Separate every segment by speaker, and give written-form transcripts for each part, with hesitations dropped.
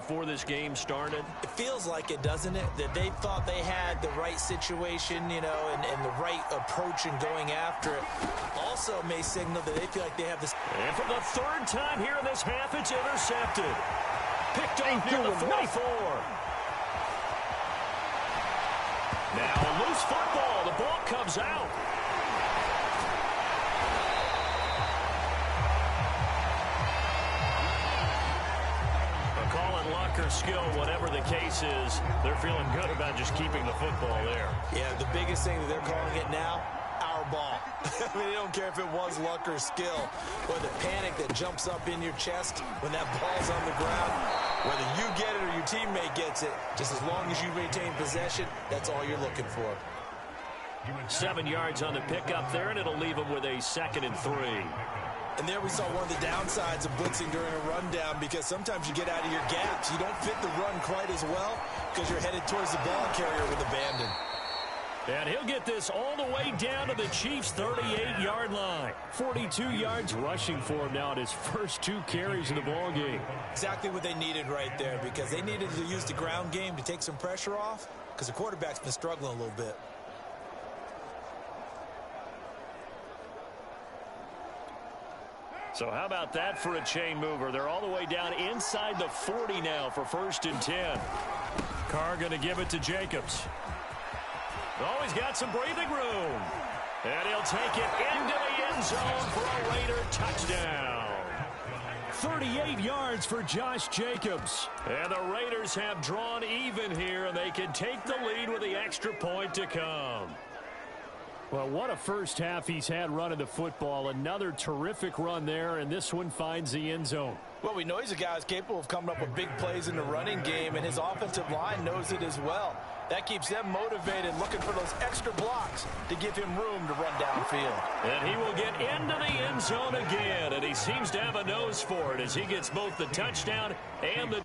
Speaker 1: before this game started?
Speaker 2: It feels like it, doesn't it? That they thought they had the right situation, you know, and the right approach in going after it. Also may signal that they feel like they have this.
Speaker 1: And for the third time here in this half, it's intercepted. Picked off near the 44. Now a loose football. The ball comes out. Call it luck or skill, whatever the case is, they're feeling good about just keeping the football there.
Speaker 2: Yeah, the biggest thing that they're calling it now, our ball. I mean, they don't care if it was luck or skill, or the panic that jumps up in your chest when that ball's on the ground. Whether you get it or your teammate gets it, just as long as you retain possession, that's all you're looking for.
Speaker 1: 7 yards on the pickup there, and it'll leave them with a 2nd and 3.
Speaker 2: And there we saw one of the downsides of blitzing during a rundown, because sometimes you get out of your gaps. You don't fit the run quite as well because you're headed towards the ball carrier with abandon.
Speaker 1: And he'll get this all the way down to the Chiefs' 38-yard line. 42 yards rushing for him now at his first 2 carries in the ballgame.
Speaker 2: Exactly what they needed right there, because they needed to use the ground game to take some pressure off, because the quarterback's been struggling a little bit.
Speaker 1: So how about that for a chain mover? They're all the way down inside the 40 now for 1st and 10. Carr going to give it to Jacobs. Oh, he's got some breathing room. And he'll take it into the end zone for a Raider touchdown. 38 yards for Josh Jacobs. And the Raiders have drawn even here, and they can take the lead with the extra point to come. Well, what a first half he's had running the football. Another terrific run there, and this one finds the end zone.
Speaker 2: Well, we know he's a guy who's capable of coming up with big plays in the running game, and his offensive line knows it as well. That keeps them motivated, looking for those extra blocks to give him room to run downfield.
Speaker 1: And he will get into the end zone again, and he seems to have a nose for it as he gets both the touchdown and the...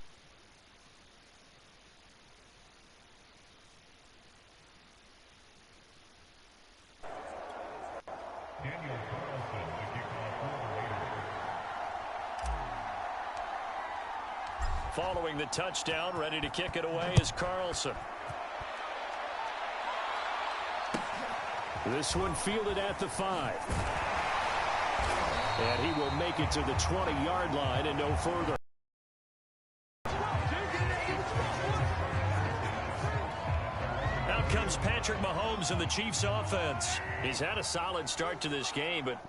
Speaker 1: Following the touchdown, ready to kick it away is Carlson. This one fielded at the 5. And he will make it to the 20-yard line and no further. Out comes Patrick Mahomes in the Chiefs offense. He's had a solid start to this game, but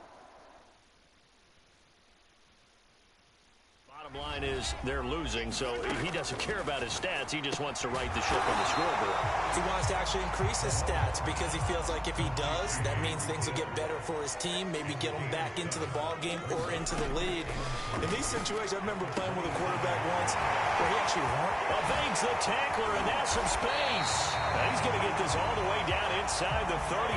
Speaker 1: line is they're losing, so he doesn't care about his stats. He just wants to right the ship on the scoreboard.
Speaker 2: He wants to actually increase his stats because he feels like if he does, that means things will get better for his team, maybe get him back into the ball game or into the lead. In these situations, I remember playing with a quarterback once where he actually
Speaker 1: evades the tackler, and that's some space. And he's going to get this all the way down inside the 35.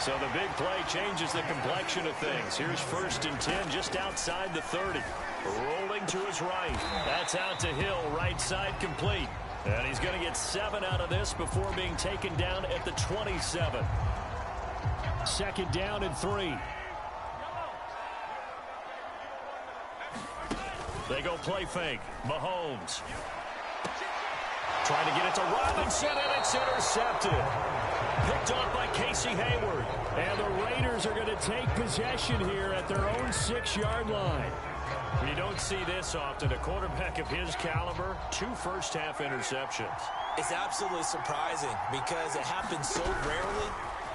Speaker 1: So the big play changes the complexion of things. Here's 1st and 10 just outside the 30. Rolling to his right. That's out to Hill, right side complete. And he's going to get 7 out of this before being taken down at the 27. 2nd down and 3. They go play fake. Mahomes. Trying to get it to Robinson, and it's intercepted. Picked off by Casey Hayward. And the Raiders are going to take possession here at their own 6-yard line. You don't see this often. A quarterback of his caliber, 2 first-half interceptions.
Speaker 2: It's absolutely surprising because it happens so rarely.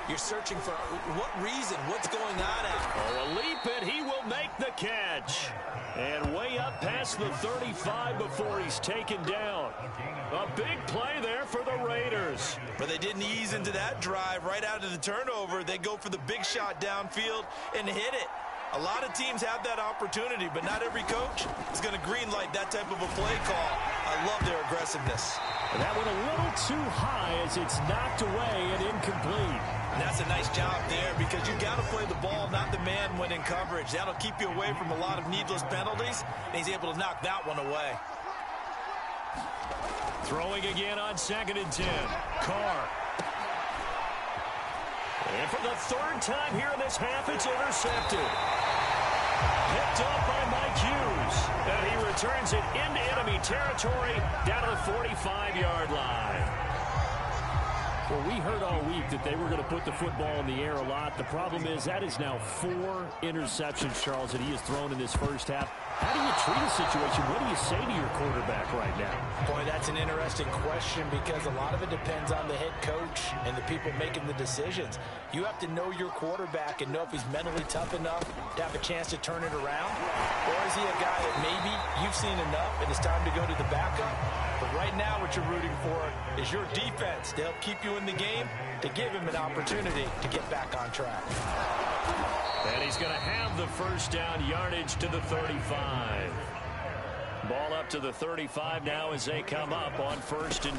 Speaker 2: You're searching for what reason, what's going on out.
Speaker 1: Oh, a leap, and he will make the catch. And way up past the 35 before he's taken down. A big play there for the Raiders.
Speaker 2: But they didn't ease into that drive right out of the turnover. They go for the big shot downfield and hit it. A lot of teams have that opportunity, but not every coach is going to greenlight that type of a play call. I love their aggressiveness.
Speaker 1: And that went a little too high as it's knocked away and incomplete.
Speaker 2: And that's a nice job there because you got to play the ball, not the man when in coverage. That'll keep you away from a lot of needless penalties, and he's able to knock that one away.
Speaker 1: Throwing again on 2nd and 10. Carr. And for the 3rd time here in this half, it's intercepted. Picked up by Mike Hughes. And he returns it into enemy territory down to the 45-yard line.
Speaker 3: Well, we heard all week that they were going to put the football in the air a lot. The problem is that is now 4 interceptions, Charles, that he has thrown in this first half. How do you treat a situation? What do you say to your quarterback right now?
Speaker 2: Boy, that's an interesting question because a lot of it depends on the head coach and the people making the decisions. You have to know your quarterback and know if he's mentally tough enough to have a chance to turn it around. Or is he a guy that maybe you've seen enough and it's time to go to the backup? But right now what you're rooting for is your defense to help keep you in the game, to give him an opportunity to get back on track.
Speaker 1: And he's going to have the first down yardage to the 35. Ball up to the 35 now as they come up on 1st and